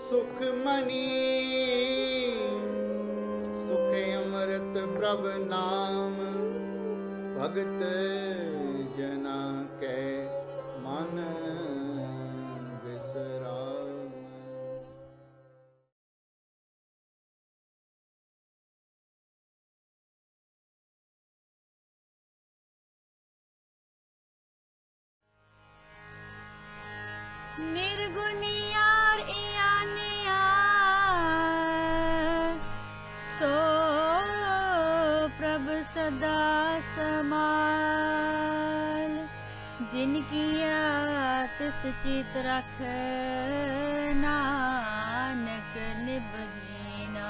सुखमणि सुख अमृत प्रभ नाम भगत जना के मन विसराम। निर्गुनियार सो प्रभ सदा समाल। जिनकी तिस चित रख नानक निबहीना।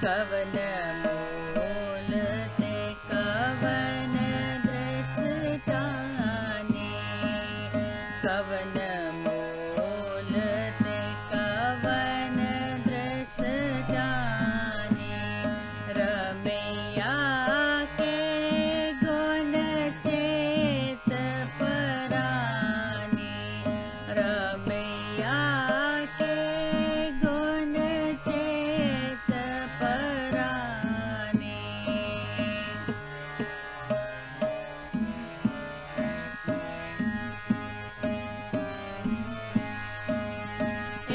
कवन मूल ते कवन दृष्टाने कवन मूल ते कवन दृष्टाने रमैया के गुण चेत पराने रमैया के गुण चेत पराने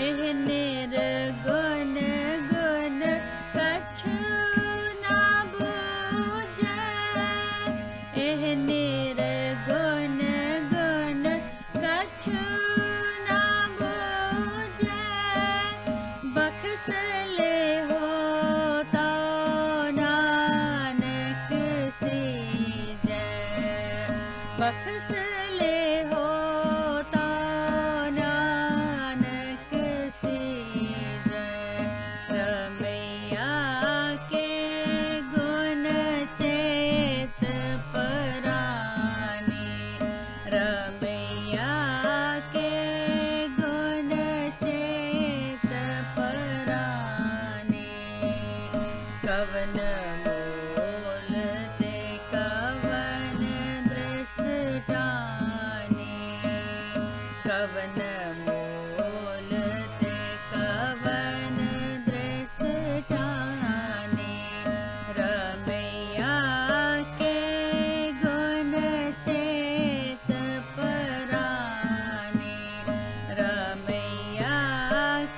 एह निर्गुण गुण कछु ना बूझै एह निर्गुण गुण कछु ना बूझै बख्सले होता नानक सीजै बख्सले होता नानक सीजै रमैया के गुण चेत पराने रमैया के गुण चेत पराने कवन मूल ते कवन दृष्टाने कवन मूल ते कवन दृष्टाने रमैया के गुण चेत पराने रमैया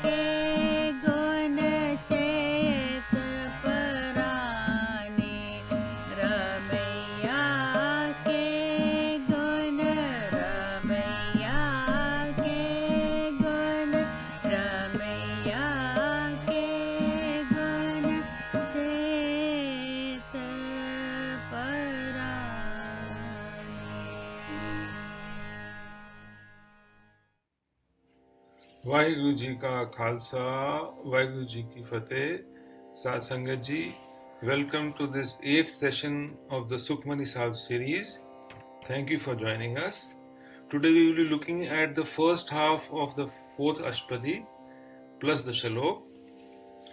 के गुण चेत पराने रमैया के गुण रमैया के गुण रमैया के गुण चेत पराने वाहिगुरु जी का खालसा वाहिगुरु जी की फतेह साथ संगत जी welcome to this 8th session of the Sukhmani Sahib series. Thank you for joining us. Today we will be looking at the first half of the 4th Ashtapadi plus the Shalok.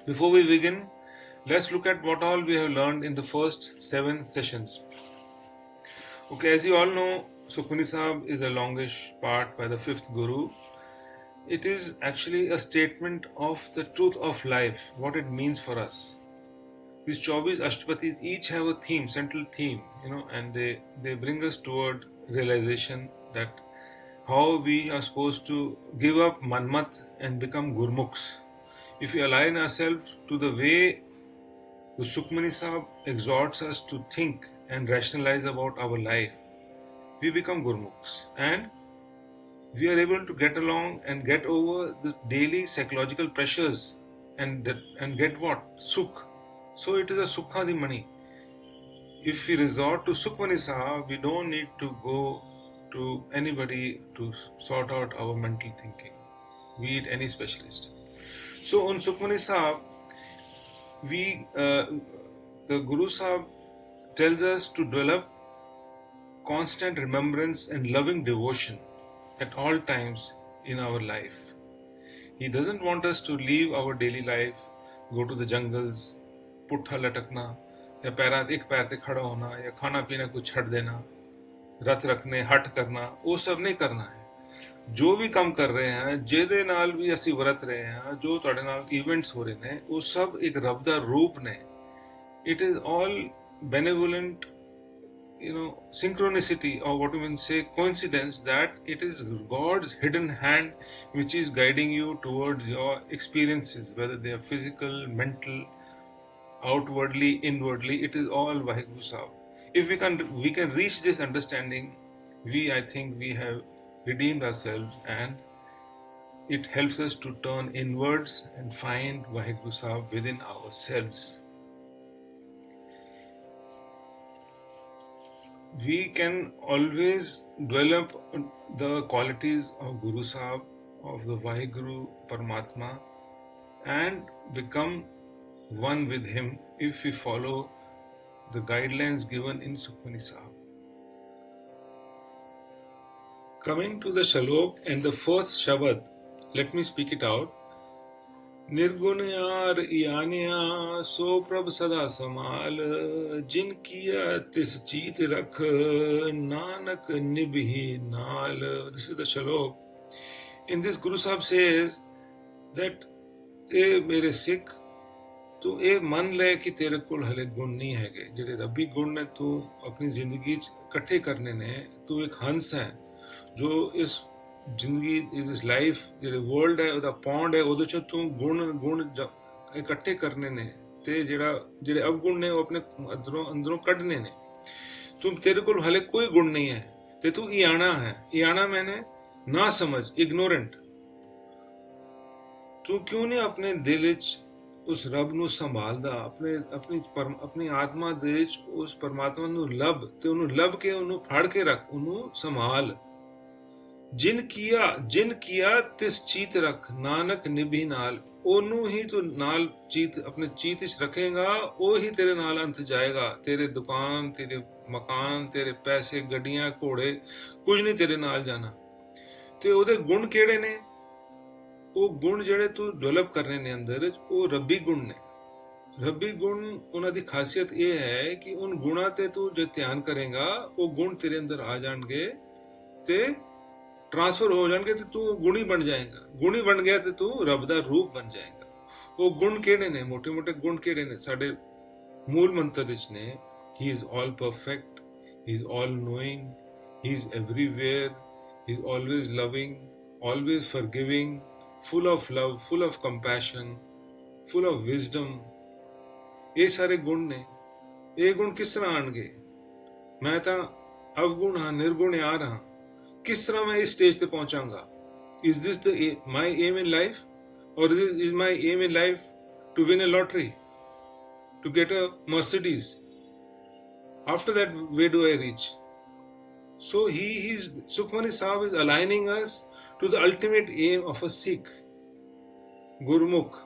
Before we begin, let's look at what all we have learned in the first 7 sessions. Okay, as you all know, Sukhmani Sahib is a longish part by the 5th Guru. It is actually a statement of the truth of life, what it means for us. These 24 Ashtapatis each have a theme, central theme, and they bring us toward realization that how we are supposed to give up manmat and become gurmukhs. If we align ourselves to the way the Sukhmani Sahib exhorts us to think and rationalize about our life, we become gurmukhs and we are able to get along and get over the daily psychological pressures and get what? Sukh. So it is a Sukhadi money. If we resort to Sukhmani Sahib, we don't need to go to anybody to sort out our mental thinking, be it any specialist. So on Sukhmani Sahib, the Guru Sahib tells us to develop constant remembrance and loving devotion at all times in our life. He doesn't want us to leave our daily life, go to the jungles, पुट्ठा लटकना या एक पैर पे खड़ा होना या खाना पीना कुछ छड़ देना, रत रखने, हट करना, वो सब नहीं करना है। जो भी काम कर रहे हैं, जेदे नाल भी असी वरत रहे हैं, जो तुहाडे नाल इवेंट्स हो रहे हैं, वो सब एक रब दा रूप ने। It is all benevolent, synchronicity, or what you can say, coincidence, that it is God's hidden hand which is guiding you towards your experiences, whether they are physical, mental, outwardly, inwardly. It is all Vaheguru Sahib. If we can reach this understanding, I think we have redeemed ourselves, and it helps us to turn inwards and find Vaheguru Sahib within ourselves. We can always develop the qualities of Guru Sahib, of the Vaheguru Paramatma, and become one with him if we follow the guidelines given in Sukhmani Sahib. Coming to the Shalok and the first Shabad, let me speak it out. निर्गुण यार यानिया सो प्रभ सदा समाल जिन किया तिस चीत रख नानक निभहि नाल. This is the Shalok. In this Guru Sahib says that ए मेरे सिख तू ਇਹ ਮੰਨ ਲੈ ਕਿ ਤੇਰੇ ਕੋਲ ਹਲੇ ਗੁਣ ਨਹੀਂ ਹੈਗੇ, ਜਿਹੜੇ ਰੱਬੀ ਗੁਣ ਨੇ ਤੂੰ ਆਪਣੀ ਜ਼ਿੰਦਗੀ 'ਚ ਇਕੱਠੇ ਕਰਨੇ ਨੇ. ਤੂੰ ਇੱਕ ਹੰਸ ਹੈ ਜੋ ਇਸ ਜ਼ਿੰਦਗੀ ਇਸ ਲਾਈਫ ਜਿਹੜੇ ਵਰਲਡ ਹੈ ਉਹਦਾ ਪੌਂਡ ਹੈ, ਉਹਦੇ 'ਚ ਤੂੰ ਗੁਣ ਇਕੱਠੇ ਕਰਨੇ ਨੇ ਤੇ ਜਿਹੜੇ ਅਵਗੁਣ ਨੇ ਉਹ ਆਪਣੇ ਅੰਦਰੋਂ ਕੱਢਨੇ ਨੇ. ਤੂੰ ਤੇਰੇ ਕੋਲ ਹਲੇ ਕੋਈ ਗੁਣ ਨਹੀਂ ਹੈ ਤੇ ਤੂੰ ਇਆਣਾ ਹੈ. ਇਆਣਾ ਮੈਨੇ ਨਾ ਸਮਝ, ਇਗਨੋਰੈਂਟ. ਤੂੰ ਕਿਉਂ ਨਹੀਂ ਆਪਣੇ ਦਿਲ ਵਿੱਚ ਉਸ ਰੱਬ ਨੂੰ ਸੰਭਾਲਦਾ, ਆਪਣੀ ਆਤਮਾ ਦੇ ਵਿੱਚ ਉਸ ਪਰਮਾਤਮਾ ਨੂੰ ਲੱਭ ਤੇ ਉਹਨੂੰ ਲੱਭ ਕੇ ਉਹਨੂੰ ਫੜ ਕੇ ਰੱਖ, ਉਹਨੂੰ ਸੰਭਾਲ. ਜਿਨ ਕੀਆ ਤਿਸ ਚੀਤ ਰੱਖ ਨਾਨਕ ਨਿਭੀ ਨਾਲ. ਉਹਨੂੰ ਹੀ ਤੂੰ ਨਾਲ ਆਪਣੇ ਚੀਤ ਵਿੱਚ ਰੱਖੇਗਾ, ਉਹ ਹੀ ਤੇਰੇ ਨਾਲ ਅੰਤ ਜਾਏਗਾ. ਤੇਰੇ ਦੁਕਾਨ, ਤੇਰੇ ਮਕਾਨ, ਤੇਰੇ ਪੈਸੇ, ਗੱਡੀਆਂ, ਘੋੜੇ, ਕੁਝ ਨਹੀਂ ਤੇਰੇ ਨਾਲ ਜਾਣਾ. ਤੇ ਉਹਦੇ ਗੁਣ ਕਿਹੜੇ ਨੇ? ਉਹ ਗੁਣ ਜਿਹੜੇ ਤੂੰ ਡਿਵੈਲਪ ਕਰਨੇ ਨੇ ਅੰਦਰ, ਉਹ ਰੱਬੀ ਗੁਣ ਨੇ. ਰੱਬੀ ਗੁਣ ਉਹਨਾਂ ਦੀ ਖਾਸੀਅਤ ਇਹ ਹੈ ਕਿ ਉਨ ਗੁਣਾਂ ਤੇ ਤੂੰ ਜੇ ਧਿਆਨ ਕਰੇਗਾ ਉਹ ਗੁਣ ਤੇਰੇ ਅੰਦਰ ਆ ਜਾਣਗੇ ਤੇ ट्रांसफर हो जाएंगे तो तू गुणी बन जाएगा. गुणी बन गया तो तू रब दा रूप बन जाएगा. वो गुण केड़े ने? मोटे मोटे गुण केड़े ने? साडे मूल मंत्र विच ने he is all perfect, he is all knowing, he is everywhere, he is always loving, always forgiving, full of love, full of compassion, full of wisdom. ये सारे गुण ने. ये गुण किस तरह आणगे? मैं तां अवगुण हां, निर्गुण यार हां. किस तरह मैं इस स्टेज पे पहुंचाऊंगा? Is this my aim in life, और is my aim in life to win a lottery, to get a Mercedes? After that where do I reach? So Sukhmani Sahib is aligning us to the ultimate aim of a Sikh. Gurmukh,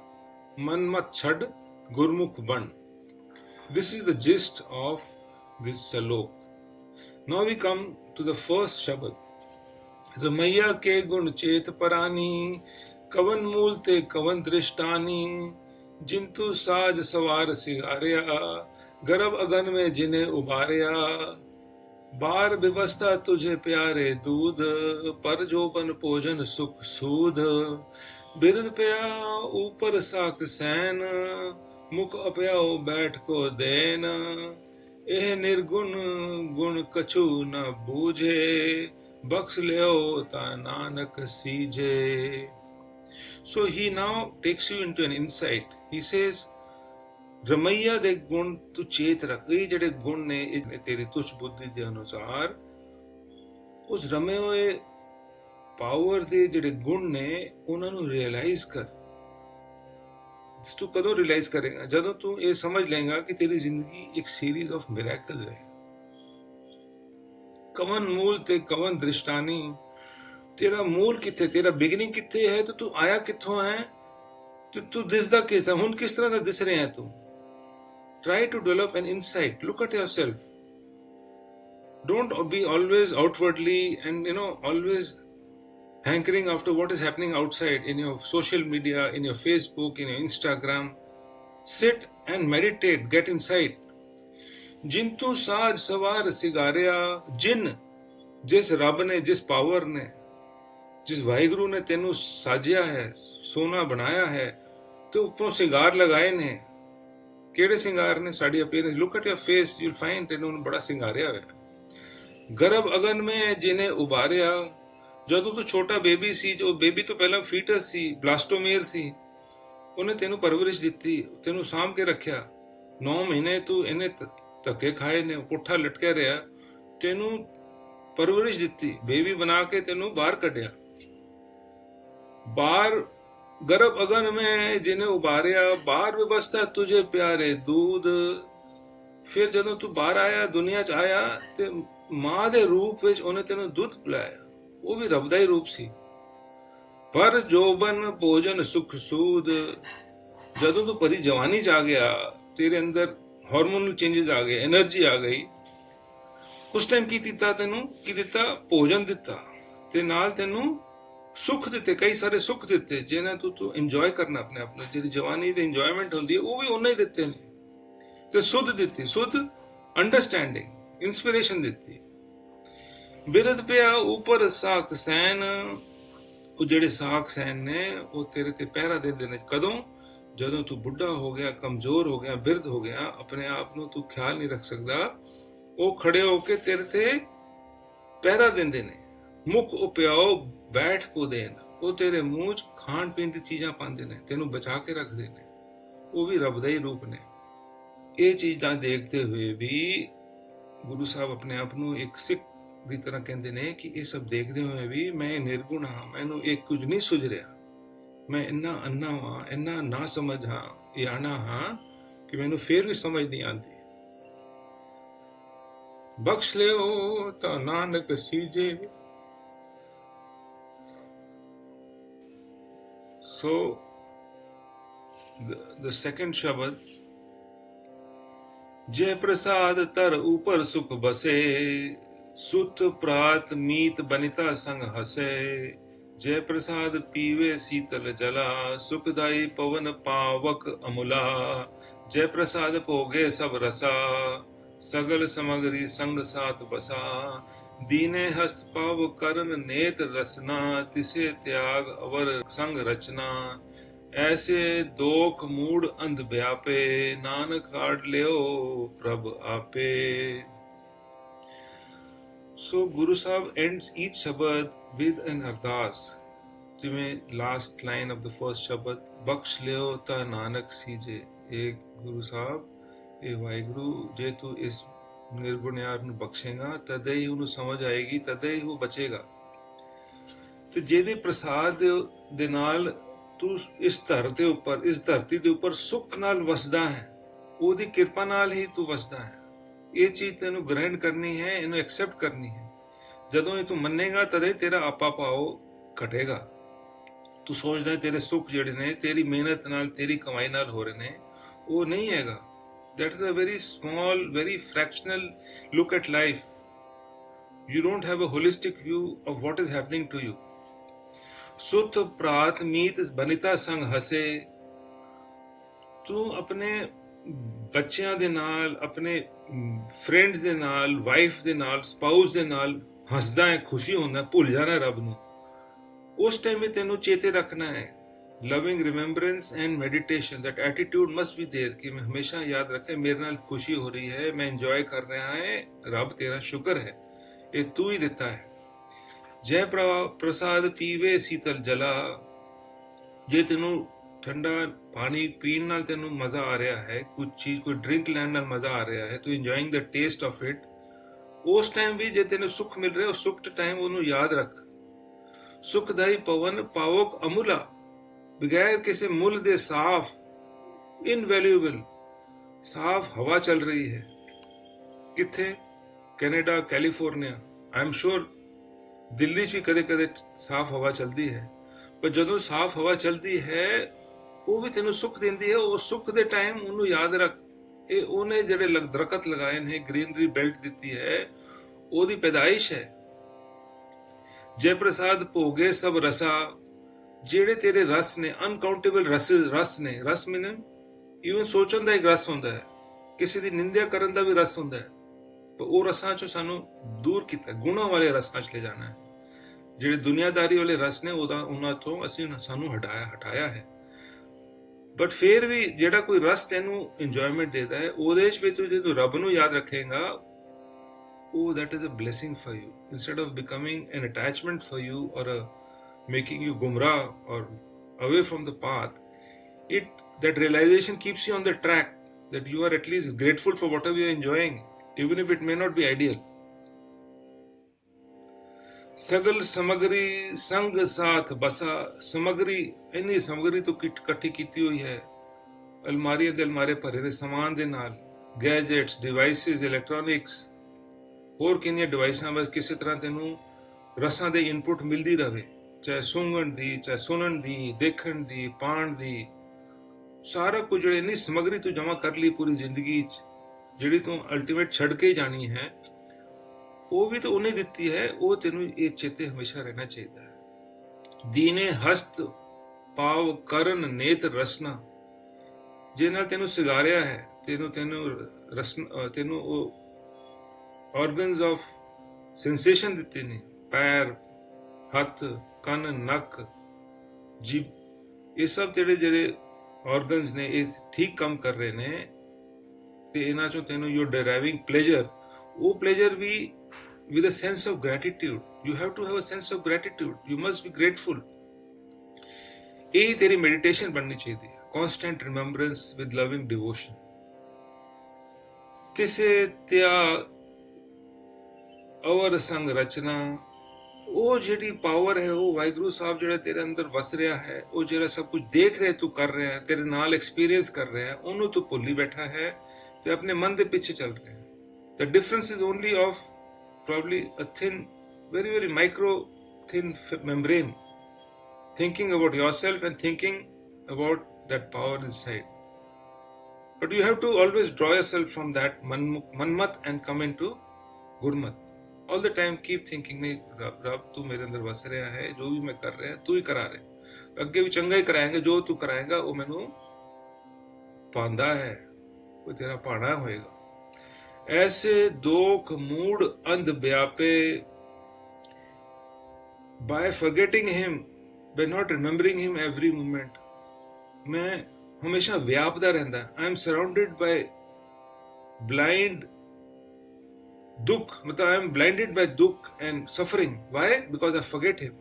man mat chhad, Gurmukh ban. This is the gist of this Salok. Now we come to the first Shabad. Ramaiya के गुण चेत परानी, कवन मूल ते कवन दृष्टानी, जिंतु साज सवार सिगारिया, गर्भ अगन में जिन्हें उबारिया. बार व्यवस्था तुझे प्यारे दूध, पर जोबन भोजन सुख सूध. बिरद पया ऊपर साक सैन, मुख अपयाओ बैठ को देन. एह निर्गुण गुण कछु न बूझे, बख्श लियो ता नानक सीजे. So he now takes you into an insight. He says, Ramaiah दे गुण तू चेत रख. ये ਜਿਹੜੇ ਗੁਣ ਨੇ ਇਹ ਤੇਰੀ ਤੁਛ ਬੁੱਧੀ ਦੇ ਅਨੁਸਾਰ ਉਸ ਰਮੇ ਹੋਏ ਪਾਵਰ ਦੇ ਜਿਹੜੇ ਗੁਣ ਨੇ ਉਹਨਾਂ ਨੂੰ ਰਿਅਲਾਈਜ਼ ਕਰ. ਤੂੰ ਕਦੋਂ ਰਿਅਲਾਈਜ਼ ਕਰੇਗਾ? ਜਦੋਂ ਤੂੰ ਇਹ ਸਮਝ ਲਏਗਾ ਕਿ ਤੇਰੀ ਜ਼ਿੰਦਗੀ ਇੱਕ ਸੀਰੀਜ਼ ਆਫ ਮਿਰੈਕਲਸ ਹੈ. कवन मूल ते कवन दृष्टानी. तेरा मूल किथे, तेरा बिगिनिंग किथे है, तो तू आया किथों है, तो तू दिसदा किस तरह, हुन किस तरह दा दिस रहे हैं तू. Try to develop an insight. Look at yourself. Don't be always outwardly and always hankering after what is happening outside in your social media, in your Facebook, in your Instagram. Sit and meditate, get inside. जिंतु साज सवार सिगारिया. जिस रब ने, जिस power ने, जिस वाहिगुरु ने तेनू साजिया है, सोना बनाया है, तो उपरों सिंगार लगाए ने. केड़े सिंगार ने? Sari appearance. Look at your face, you will find तेनू बड़ा सिंगारिया होया. गर्भ अगन में जिन्हें उबारिया. ਜਦੋਂ ਤੂੰ ਛੋਟਾ ਬੇਬੀ ਸੀ, ਜੋ ਬੇਬੀ ਤੋਂ ਪਹਿਲਾਂ ਫੀਟਸ ਸੀ, ਬਲਾਸਟੋਮੇਰ ਸੀ, ਉਹਨੇ ਤੈਨੂੰ ਪਰਵਰਿਸ਼ ਦਿੱਤੀ, ਤੈਨੂੰ ਸਾਂਭ ਕੇ ਰੱਖਿਆ. 9 ਮਹੀਨੇ ਤੂੰ ਇਹਨੇ ਧੱਕੇ ਖਾਏ ਨੇ, ਪੁੱਠਾ ਲਟਕਿਆ ਰਿਹਾ, ਤੈਨੂੰ ਪਰਵਰਿਸ਼ ਦਿੱਤੀ, ਬੇਬੀ ਬਣਾ ਕੇ ਤੈਨੂੰ ਬਾਹਰ ਕੱਢਿਆ. ਬਾਹਰ ਗਰਭ ਅਗਨ ਮੈਂ ਜਿਹਨੇ ਉਬਾਰਿਆ, ਬਾਹਰ ਵਿਵਸਥਾ ਤੁਝੇ ਪਿਆਰੇ दूध. ਫਿਰ ਜਦੋਂ ਤੂੰ ਬਾਹਰ ਆਇਆ, ਦੁਨੀਆ 'ਚ ਆਇਆ, ਤੇ ਮਾਂ ਦੇ ਰੂਪ ਵਿੱਚ ਉਹਨੇ ਤੈਨੂੰ ਦੁੱਧ ਪਿਲਾਇਆ. ਉਹ ਵੀ ਰੱਬ ਦਾ ਹੀ ਰੂਪ ਸੀ. ਪਰ ਜੋਬਨ ਭੋਜਨ ਸੁਖ ਸੂਦ. ਜਦੋਂ ਤੂੰ ਭਰੀ ਜਵਾਨੀ ਚ ਆ ਗਿਆ, ਤੇਰੇ ਅੰਦਰ ਹਾਰਮੋਨਲ ਚੇਂजेस ਆ ਗਏ, એનર્ਜੀ ਆ ਗਈ, ਉਸ ਟਾਈਮ ਕੀ ਦਿੱਤਾ ਤੈਨੂੰ? ਕੀ ਦਿੱਤਾ? ਭੋਜਨ ਦਿੱਤਾ, ਤੇ ਨਾਲ ਤੈਨੂੰ ਸੁੱਖ ਦਿੱਤੇ, ਕਈ ਸਾਰੇ ਸੁੱਖ ਦਿੱਤੇ ਜਿਹਨਾਂ ਤੂੰ ਇੰਜੋਏ ਕਰਨਾ ਆਪਣੇ ਆਪ ਨੂੰ। ਜਿਹੜੀ ਜਵਾਨੀ ਦੀ ਇੰਜੋਇਮੈਂਟ ਹੁੰਦੀ ਹੈ ਉਹ ਵੀ ਉਹਨਾਂ ਹੀ ਦਿੱਤੇ ਨੇ। ਤੇ ਸੁੱਧ ਦਿੱਤੀ, ਸੁੱਧ ਅੰਡਰਸਟੈਂਡਿੰਗ, ਇੰਸਪੀਰੇਸ਼ਨ ਦਿੱਤੀ। ਬਿਰਧ ਪਿਆ ਉਪਰ ਸਾਖ ਸੈਨ, ਉਹ ਜਿਹੜੇ ਸਾਖ ਸੈਨ ਨੇ ਉਹ ਤੇਰੇ ਤੇ ਪਹਿਰਾ ਦਿੰਦੇ ਨੇ। ਕਦੋਂ? ਜਦੋਂ ਤੂੰ ਬੁੱਢਾ ਹੋ ਗਿਆ, ਕਮਜ਼ੋਰ ਹੋ ਗਿਆ, ਬਿਰਧ ਹੋ ਗਿਆ, ਆਪਣੇ ਆਪ ਨੂੰ ਤੂੰ ਖਿਆਲ ਨਹੀਂ ਰੱਖ ਸਕਦਾ, ਉਹ ਖੜੇ ਹੋ ਕੇ ਤੇਰੇ ਤੇ ਪਹਿਰਾ ਦਿੰਦੇ ਨੇ। ਮੁੱਖ ਉਪਿਆਓ ਬੈਠ ਕੋ ਦੇਣ, ਉਹ ਤੇਰੇ ਮੂੰਹ 'ਚ ਖਾਣ ਪੀਣ ਦੀ ਚੀਜ਼ਾਂ ਪਾਉਂਦੇ ਨੇ, ਤੈਨੂੰ ਬਚਾ ਕੇ ਰੱਖਦੇ ਨੇ, ਉਹ ਵੀ ਰੱਬ ਦਾ ਹੀ ਰੂਪ ਨੇ। ਇਹ ਚੀਜ਼ਾਂ ਦੇਖਦੇ ਹੋਏ ਵੀ ਗੁਰੂ ਸਾਹਿਬ ਆਪਣੇ ਆਪ ਨੂੰ ਇੱਕ ਸਿੱਖ ਦੀ ਤਰ੍ਹਾਂ ਕਹਿੰਦੇ ਨੇ ਕਿ ਇਹ ਸਭ ਦੇਖਦੇ ਹੋਏ ਵੀ ਮੈਂ ਨਿਰਗੁਣ ਹਾਂ, ਮੈਨੂੰ ਇਹ ਕੁਝ ਨਹੀਂ ਸੁਝ ਰਿਹਾ, ਮੈਂ ਇੰਨਾ ਅੰਨਾ ਹਾਂ, ਇੰਨਾ ਨਾ ਸਮਝ ਹਾਂ, ਇਆਣਾ ਹਾਂ ਕਿ ਮੈਨੂੰ ਫੇਰ ਵੀ ਸਮਝ ਨਹੀਂ ਆਉਂਦੀ। ਬਖਸ਼ ਲਿਓ ਤਾਂ Nanak CJ. So the second Shabad, जय प्रसाद तर ऊपर सुख बसे, सुत प्रात मीत बनिता संग हसे, जय प्रसाद पीवे शीतल जला, सुखदाई पवन पावक अमुला, जय प्रसाद भोगे सब रसा, सगल समगरी संग साथ बसा, दीने हस्त पाव करन नेत रसना, तिसे त्याग अवर संग रचना, ऐसे दोख मूड अंध व्यापे, नानक काढ़ लियो प्रभ आपे। So Guru Sahib ends each Shabad with an ardas. जिमें last line of the first Shabad, बख्श लियो ता नानक सीजे। एक गुरु साहब, ਇਹ ਵਾਹਿਗੁਰੂ ਜੇ ਤੂੰ ਇਸ ਨਿਰਗੁਣ ਯਾਰ ਨੂੰ ਬਖਸ਼ੇਗਾ ਤਦੇ ਹੀ ਉਹਨੂੰ ਸਮਝ ਆਏਗੀ, ਤਦੇ ਹੀ ਉਹ ਬਚੇਗਾ। ਤੇ ਜਿਹਦੇ ਪ੍ਰਸਾਦ ਦੇ ਨਾਲ ਤੂੰ ਇਸ ਧਰਤੀ ਦੇ ਉੱਪਰ ਸੁੱਖ ਨਾਲ ਵਸਦਾ ਹੈ, ਉਹਦੀ ਕਿਰਪਾ ਨਾਲ ਹੀ ਤੂੰ ਵਸਦਾ ਹੈ। ਇਹ ਚੀਜ਼ ਤੈਨੂੰ ਗ੍ਰਹਿਣ ਕਰਨੀ ਹੈ, ਇਹਨੂੰ ਐਕਸੈਪਟ ਕਰਨੀ ਹੈ। ਜਦੋਂ ਇਹ ਤੂੰ ਮੰਨੇਗਾ ਤਦੇ ਤੇਰਾ ਆਪਾ ਪਾਓ ਘਟੇਗਾ। ਤੂੰ ਸੋਚਦਾ ਤੇਰੇ ਸੁੱਖ ਜਿਹੜੇ ਨੇ ਤੇਰੀ ਮਿਹਨਤ ਨਾਲ, ਤੇਰੀ ਕਮਾਈ ਨਾਲ ਹੋ ਰਹੇ ਨੇ, ਉਹ ਨਹੀਂ ਹੈਗਾ। That is a very small, very fractional look at life. You don't have a holistic view of what is happening to you. Sut praat meet banita sang hase, ਤੂੰ ਆਪਣੇ ਬੱਚਿਆਂ ਦੇ ਨਾਲ, ਆਪਣੇ ਫਰੈਂਡਸ ਦੇ ਨਾਲ, ਵਾਈਫ ਦੇ ਨਾਲ, ਸਪਾਊਸ ਦੇ ਨਾਲ ਹੱਸਦਾ ਹੈ, ਖੁਸ਼ੀ ਹੁੰਦਾ, ਭੁੱਲ ਜਾਣਾ ਰੱਬ ਨੂੰ। ਉਸ ਟਾਈਮ ਵੀ ਤੈਨੂੰ ਚੇਤੇ ਰੱਖਣਾ ਹੈ। Loving remembrance and meditation, that attitude must be there कि मैं हमेशा याद रखे मेरे नाल खुशी हो रही है, मैं एंजॉय कर रहा है, रब तेरा शुक्र है, ये तू ही देता है। जय प्रसाद पीवे शीतल जला, जे तेनू ठंडा पानी पीन नाल तेनू मजा आ रहा है, कुछ चीज कोई ड्रिंक लैन नाल मजा आ रहा है, तो enjoying the taste of it, उस टाइम भी जे तेनू सुख मिल रहा है, उस सुख टाइम ओनू याद रख। सुखदाई पवन पावक अमूला, बगैर किसी मुल दे साफ, इनवैल्यूएबल साफ हवा चल रही है। किथे? Canada, California, I am sure Delhi च भी कदे कदे साफ हवा चलती है, पर जदों साफ हवा चलती है वो भी तेनू सुख देंदी है। उस सुख दे टाइम उन्होंने याद रख, ये उन्हें जेडे दरखत लगाए ने, ग्रीनरी बेल्ट दी है, ओदी पैदाइश है। जय प्रसाद भोगे सब रसा, ਜਿਹੜੇ ਤੇਰੇ ਰਸ ਨੇ, ਅਨਕਾਊਂਟੇਬਲ ਰਸ ਨੇ। ਰਸ ਮੀਨ ਇਵਨ ਸੋਚਣ ਦਾ ਇੱਕ ਰਸ ਹੁੰਦਾ ਹੈ, ਕਿਸੇ ਦੀ ਨਿੰਦਿਆ ਕਰਨ ਦਾ ਵੀ ਰਸ ਹੁੰਦਾ ਹੈ, ਪਰ ਉਹ ਰਸਾਂ ਚੋਂ ਸਾਨੂੰ ਦੂਰ ਕੀਤਾ, ਗੁਣਾਂ ਵਾਲੇ ਰਸਾਂ 'ਚ ਲੈ ਜਾਣਾ ਹੈ। ਜਿਹੜੇ ਦੁਨੀਆਦਾਰੀ ਵਾਲੇ ਰਸ ਨੇ ਉਹਨਾਂ ਤੋਂ ਸਾਨੂੰ ਹਟਾਇਆ ਹੈ। ਬਟ ਫਿਰ ਵੀ ਜਿਹੜਾ ਕੋਈ ਰਸ ਤੈਨੂੰ ਇੰਜੋਇਮੈਂਟ ਦੇਦਾ ਹੈ, ਉਹਦੇ 'ਚ ਵੀ ਤੂੰ ਜੇ ਤੂੰ ਰੱਬ ਨੂੰ ਯਾਦ ਰੱਖੇਗਾ, ਉਹ that is a blessing for you, instead of becoming an attachment for you or making you gumrah or away from the path. That realization keeps you on the track, that you are at least grateful for whatever you are enjoying, even if it may not be ideal. सगल समगरी संग साथ बसा, समगरी इन्नी समगरी तो इकट्ठी कीती हुई है, अलमारियां दे अलमारे भरे ने समान दे नाल, गैजेट्स, डिवाइसेस, इलेक्ट्रॉनिक्स, होर किन्नियां डिवाइसां, बस किसी तरह तेनू रसां दे इनपुट मिलदी रहे, चाहे सूंघण दी, चाहे सुनण दी, देखण दी, पाण दी, ਸਾਰਾ ਕੁਝ ਜਿਹੜੀ ਇੰਨੀ ਸਮਗਰੀ ਤੂੰ ਜਮਾ ਕਰ ਲਈ ਪੂਰੀ ਜ਼ਿੰਦਗੀ 'ਚ, ਜਿਹੜੀ ਤੂੰ ਅਲਟੀਮੇਟ ਛੱਡ ਕੇ ਹੀ ਜਾਣੀ ਹੈ, ਉਹ ਵੀ ਤਾਂ ਉਹਨੇ ਦਿੱਤੀ ਹੈ। ਉਹ ਤੈਨੂੰ ਇਹ ਚੇਤੇ ਹਮੇਸ਼ਾ ਰਹਿਣਾ ਚਾਹੀਦਾ ਹੈ। ਦੀਨੇ ਹਸਤ ਪਾਵ ਕਰਨ ਨੇਤ ਰਸਨਾ, ਜਿਹਦੇ ਨਾਲ ਤੈਨੂੰ ਸਿਗਾਰਿਆ ਹੈ, ਤੈਨੂੰ ਉਹ ਆਰਗਨਸ ਆਫ ਸੈਂਸੇਸ਼ਨ ਦਿੱਤੇ ਨੇ, ਪੈਰ, ਹੱਥ, ਕੰਨ, ਨੱਕ, ਜੀਭ, ਇਹ ਸਭ ਜਿਹੜੇ ਆਰਗਨਸ ਨੇ ਇਹ ਠੀਕ ਕੰਮ ਕਰ ਰਹੇ ਨੇ, ਤੇ ਇਹਨਾਂ ਚੋਂ ਤੈਨੂੰ ਯੂ ਡਰਾਈਵਿੰਗ ਪਲੇਜਰ, ਉਹ ਪਲੇਜਰ ਵੀ with a sense of gratitude. You have to have a sense of gratitude. You must be grateful. ਇਹ ਤੇਰੀ ਮੈਡੀਟੇਸ਼ਨ ਬਣਨੀ ਚਾਹੀਦੀ ਹੈ, constant remembrance with loving devotion. ਕਿਸੇ ਤਿਆ ਅਵਰ ਸੰਗ ਰਚਨਾ, ਉਹ ਜਿਹੜੀ ਪਾਵਰ ਹੈ, ਉਹ ਵਾਹਿਗੁਰੂ ਸਾਹਿਬ ਜਿਹੜਾ ਤੇਰੇ ਅੰਦਰ ਵਸ ਰਿਹਾ ਹੈ, ਉਹ ਜਿਹੜਾ ਸਭ ਕੁਝ ਦੇਖ ਰਿਹਾ ਤੂੰ ਕਰ ਰਿਹਾ, ਤੇਰੇ ਨਾਲ ਐਕਸਪੀਰੀਅੰਸ ਕਰ ਰਿਹਾ, ਉਹਨੂੰ ਤੂੰ ਭੁੱਲੀ ਬੈਠਾ ਹੈ ਤੇ ਆਪਣੇ ਮਨ ਦੇ ਪਿੱਛੇ ਚੱਲ ਰਿਹਾ ਹੈ। The difference is only of probably a thin, very, very micro, thin membrane, thinking about yourself and thinking about that power inside. But you have to always draw yourself from that manmat and come into gurmat. All the time keep thinking, nahi Rab, tu mere andar vas reha hai, jo bhi main kar reha, tu hi kara raha, agge bhi changa hi karayenge, jo tu karayega wo mainu paanda hai, wo tera paana hoega। ऐसे दोख mood अंध व्यापे, by forgetting him, by not remembering him every moment, मैं हमेशा व्यापदा रहंदा। I am surrounded by blind दुख, मतलब I am blinded by दुख and suffering. Why? Because I forget him.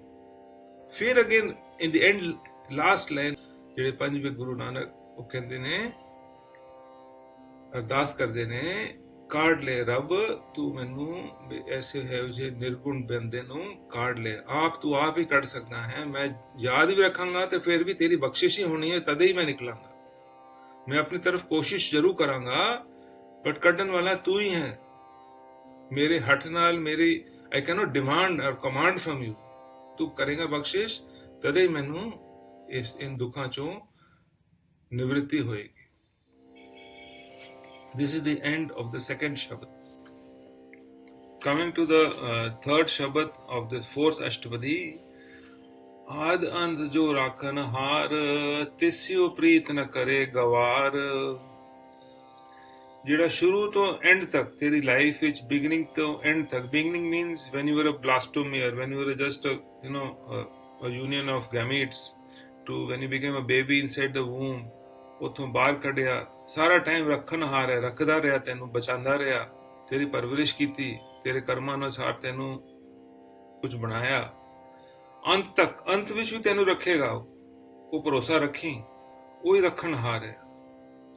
फिर again in the end, last line, ਜਿਹੜੇ ਪੰਜਵੇਂ ਗੁਰੂ ਨਾਨਕ ਉਹ ਕਹਿੰਦੇ ਨੇ, ਅਰਦਾਸ ਕਰਦੇ ਨੇ, ਕਾਢ ਲੈ ਰੱਬ ਤੂੰ ਮੈਨੂੰ ਐਸੇ ਹੈ ਜੇ ਨਿਰਗੁਣ ਬੰਦੇ ਨੂੰ ਕਾਢ ਲੈ, ਆਪ ਤੂੰ ਆਪ ਹੀ ਕੱਢ ਸਕਦਾ ਹੈ। ਮੈਂ ਯਾਦ ਵੀ ਰੱਖਾਂਗਾ ਤੇ ਫਿਰ ਵੀ ਤੇਰੀ ਬਖਸ਼ਿਸ਼ ਹੀ ਹੋਣੀ ਹੈ, ਤਦੇ ਹੀ ਮੈਂ ਨਿਕਲਾਂਗਾ। ਮੈਂ ਆਪਣੀ ਤਰਫ ਕੋਸ਼ਿਸ਼ ਜ਼ਰੂਰ ਕਰਾਂਗਾ, ਬਟ ਕੱਢਣ ਵਾਲਾ ਤੂੰ ਹੀ ਹੈ। ਮੇਰੇ ਹੱਥ ਨਾਲ ਮੇਰੀ ਆਈ ਕੈਨੋਟ ਡਿਮਾਂਡ ਔਰ ਕਮਾਂਡ ਫਰਮ ਯੂ, ਤੂੰ ਕਰੇਗਾ ਬਖਸ਼ਿਸ਼, ਤਦੇ ਹੀ ਮੈਨੂੰ ਇਨ ਦੁੱਖਾਂ ਚੋਂ ਨਿਵ੍ਰਿਤੀ ਹੋਏਗੀ। This is the end of the second Shabad. Coming to the third Shabad of this fourth Ashtapadi, Aad and jo rakhan har, tisyo preet na kare gawar। ਜਿਹੜਾ ਸ਼ੁਰੂ ਤੋਂ ਐਂਡ ਤੱਕ ਤੇਰੀ ਲਾਈਫ ਵਿੱਚ, ਬਿਗਨਿੰਗ ਤੋਂ ਐਂਡ ਤੱਕ, beginning means when you were a blastomere, when you were just a union of gametes, to when you became a baby inside the womb, ਉਥੋਂ ਬਾਹਰ ਕੱਢਿਆ, ਸਾਰਾ ਟਾਈਮ ਰੱਖਣਹਾਰ ਹੈ, ਰੱਖਦਾ ਰਿਹਾ, ਤੈਨੂੰ ਬਚਾਉਂਦਾ ਰਿਹਾ, ਤੇਰੀ ਪਰਵਰਿਸ਼ ਕੀਤੀ, ਤੇਰੇ ਕਰਮਾਂ ਅਨੁਸਾਰ ਤੈਨੂੰ ਕੁਝ ਬਣਾਇਆ। ਅੰਤ ਤੱਕ, ਅੰਤ ਵਿੱਚ ਵੀ ਤੈਨੂੰ ਰੱਖੇਗਾ ਉਹ ਭਰੋਸਾ ਰੱਖੀ, ਉਹ ਹੀ ਰੱਖਣਹਾਰ ਹੈ।